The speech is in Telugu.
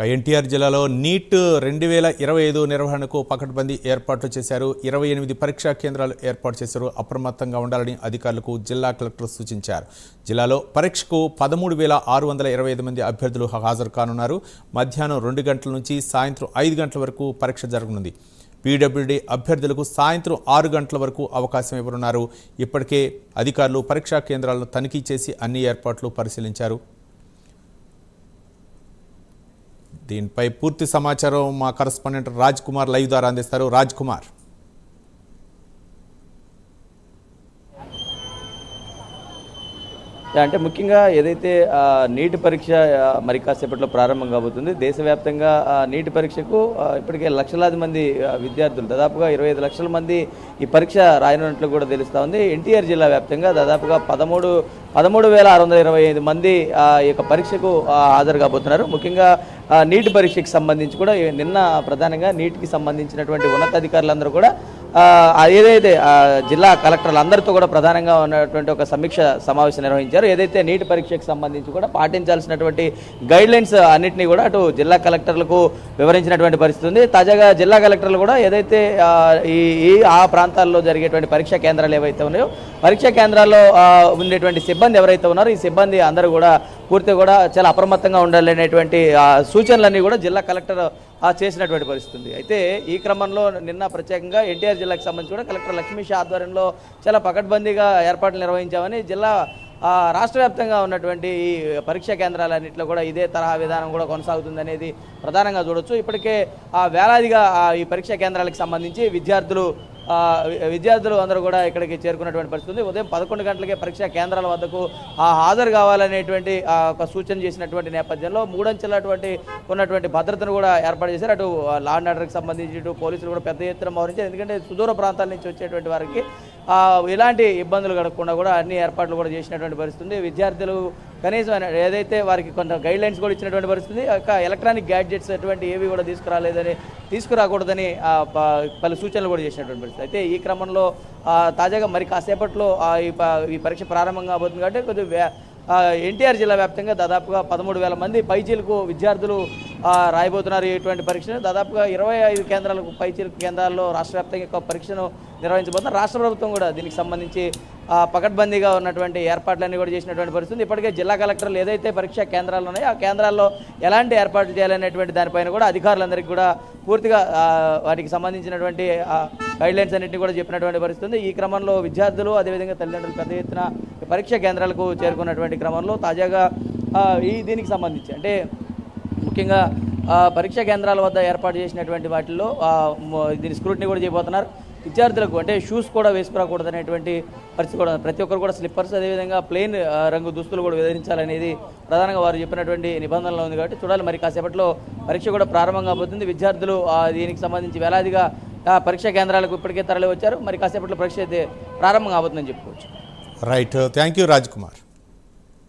ఎన్టీఆర్ జిల్లాలో నీట్ 2025 నిర్వహణకు పకడ్బందీ ఏర్పాట్లు చేశారు. 28 పరీక్షా కేంద్రాలు ఏర్పాటు చేశారు. అప్రమత్తంగా ఉండాలని అధికారులకు జిల్లా కలెక్టర్ సూచించారు. జిల్లాలో పరీక్షకు 13,625 మంది అభ్యర్థులు హాజరు కానున్నారు. మధ్యాహ్నం 2 గంటల నుంచి సాయంత్రం 5 గంటల వరకు పరీక్ష జరగనుంది. పీడబ్ల్యూడీ అభ్యర్థులకు సాయంత్రం 6 గంటల వరకు అవకాశం ఇవ్వనున్నారు. ఇప్పటికే అధికారులు పరీక్షా కేంద్రాలను తనిఖీ చేసి అన్ని ఏర్పాట్లు పరిశీలించారు. దీనిపై పూర్తి సమాచారం మా కరెస్పాండెంట్ రాజ్ కుమార్ లైవ్ ద్వారా అందిస్తారు. రాజ్ కుమార్, అంటే ముఖ్యంగా ఏదైతే నీట్ పరీక్ష మరి కాసేపట్లో ప్రారంభం కాబోతుంది. దేశవ్యాప్తంగా నీట్ పరీక్షకు ఇప్పటికే లక్షలాది మంది విద్యార్థులు, దాదాపుగా 25 లక్షల మంది ఈ పరీక్ష రాయనున్నట్లు కూడా తెలుస్తూ ఉంది. ఎన్టీఆర్ జిల్లా వ్యాప్తంగా దాదాపుగా 13,625 మంది ఈ యొక్క పరీక్షకు హాజరు కాబోతున్నారు. ముఖ్యంగా నీట్ పరీక్షకి సంబంధించి కూడా నిన్న ప్రధానంగా నీట్కి సంబంధించినటువంటి ఉన్నతాధికారులందరూ కూడా ఏదైతే జిల్లా కలెక్టర్లు అందరితో కూడా ప్రధానంగా ఉన్నటువంటి ఒక సమీక్ష సమావేశం నిర్వహించారు. ఏదైతే నీట్ పరీక్షకు సంబంధించి కూడా పాటించాల్సినటువంటి గైడ్లైన్స్ అన్నింటినీ కూడా అటు జిల్లా కలెక్టర్లకు వివరించినటువంటి పరిస్థితి ఉంది. తాజాగా జిల్లా కలెక్టర్లు కూడా ఏదైతే ఆ ప్రాంతాల్లో జరిగేటువంటి పరీక్షా కేంద్రాలు ఏవైతే ఉన్నాయో పరీక్షా కేంద్రాల్లో ఉండేటువంటి సిబ్బంది ఎవరైతే ఉన్నారో ఈ సిబ్బంది అందరూ కూడా పూర్తిగా కూడా చాలా అప్రమత్తంగా ఉండాలనేటువంటి సూచనలన్నీ కూడా జిల్లా కలెక్టర్ చేసినటువంటి పరిస్థితి ఉంది. అయితే ఈ క్రమంలో నిన్న ప్రత్యేకంగా ఎన్టీఆర్ జిల్లాకు సంబంధించి కూడా కలెక్టర్ లక్ష్మీషా ఆధ్వర్యంలో చాలా పకడ్బందీగా ఏర్పాట్లు నిర్వహించామని జిల్లా రాష్ట్ర వ్యాప్తంగా ఉన్నటువంటి ఈ పరీక్షా కేంద్రాలన్నింటిలో కూడా ఇదే తరహా విధానం కూడా కొనసాగుతుంది అనేది ప్రధానంగా చూడొచ్చు. ఇప్పటికే వేలాదిగా ఈ పరీక్షా కేంద్రాలకు సంబంధించి విద్యార్థులు అందరూ కూడా ఇక్కడికి చేరుకున్నటువంటి పరిస్థితి ఉంది. ఉదయం 11 గంటలకే పరీక్షా కేంద్రాల వద్దకు హాజరు కావాలనేటువంటి ఒక సూచన చేసినటువంటి నేపథ్యంలో ఉన్నటువంటి భద్రతను కూడా ఏర్పాటు చేశారు. అటు లా అండ్ ఆర్డర్కి సంబంధించి ఇటు పోలీసులు కూడా పెద్ద ఎత్తున మోహరించారు. ఎందుకంటే సుదూర ప్రాంతాల నుంచి వచ్చేటువంటి వారికి ఎలాంటి ఇబ్బందులు కలగకుండా కూడా అన్ని ఏర్పాట్లు కూడా చేసినటువంటి పరిస్థితి ఉంది. విద్యార్థులు కనీసం ఏదైతే వారికి కొంత గైడ్లైన్స్ కూడా ఇచ్చినటువంటి పరిస్థితి, ఎలక్ట్రానిక్ గ్యాడ్జెట్స్ అటువంటి ఏవి కూడా తీసుకురాకూడదని పలు సూచనలు కూడా చేసినటువంటి పరిస్థితి. అయితే ఈ క్రమంలో తాజాగా మరి కాసేపట్లో ఈ పరీక్ష ప్రారంభం కాబోతుంది కాబట్టి కొద్దిగా ఎన్టీఆర్ జిల్లా వ్యాప్తంగా దాదాపుగా 13,000 మంది పైచీలకు విద్యార్థులు రాయబోతున్నారు. ఇటువంటి పరీక్షను దాదాపుగా 25 కేంద్రాలకు పైచీలకు కేంద్రాల్లో రాష్ట్ర వ్యాప్తంగా పరీక్షను నిర్వహించబోతున్నారు. రాష్ట్ర ప్రభుత్వం కూడా దీనికి సంబంధించి పకడ్బందీగా ఉన్నటువంటి ఏర్పాట్లన్నీ కూడా చేసినటువంటి పరిస్థితి. ఇప్పటికే జిల్లా కలెక్టర్లు ఏదైతే పరీక్షా కేంద్రాలు ఉన్నాయో ఆ కేంద్రాల్లో ఎలాంటి ఏర్పాట్లు చేయాలనేటువంటి దానిపైన కూడా అధికారులందరికీ కూడా పూర్తిగా వాటికి సంబంధించినటువంటి గైడ్లైన్స్ అన్నింటినీ కూడా చెప్పినటువంటి పరిస్థితి ఉంది. ఈ క్రమంలో విద్యార్థులు అదేవిధంగా తల్లిదండ్రులు పెద్ద ఎత్తున పరీక్షా కేంద్రాలకు చేరుకున్నటువంటి క్రమంలో తాజాగా దీనికి సంబంధించి అంటే ముఖ్యంగా పరీక్షా కేంద్రాల వద్ద ఏర్పాటు చేసినటువంటి వాటిల్లో దీని స్క్రూటినీ కూడా చేయబోతున్నారు. విద్యార్థులకు అంటే షూస్ కూడా వేసుకురాకూడదు అనేటువంటి పరిస్థితి కూడా ప్రతి ఒక్కరు కూడా స్లిప్పర్స్ అదేవిధంగా ప్లెయిన్ రంగు దుస్తులు కూడా విధించాలనేది ప్రధానంగా వారు చెప్పినటువంటి నిబంధనలు ఉంది. కాబట్టి చూడాలి, మరి కాసేపట్లో పరీక్ష కూడా ప్రారంభం కాబోతుంది. విద్యార్థులు దీనికి సంబంధించి వేలాదిగా పరీక్షా కేంద్రాలకు ఇప్పటికే తరలి వచ్చారు. మరి కాసేపట్లో పరీక్ష అయితే ప్రారంభం కాబోతుందని చెప్పుకోవచ్చు. Right, thank you Raj Kumar.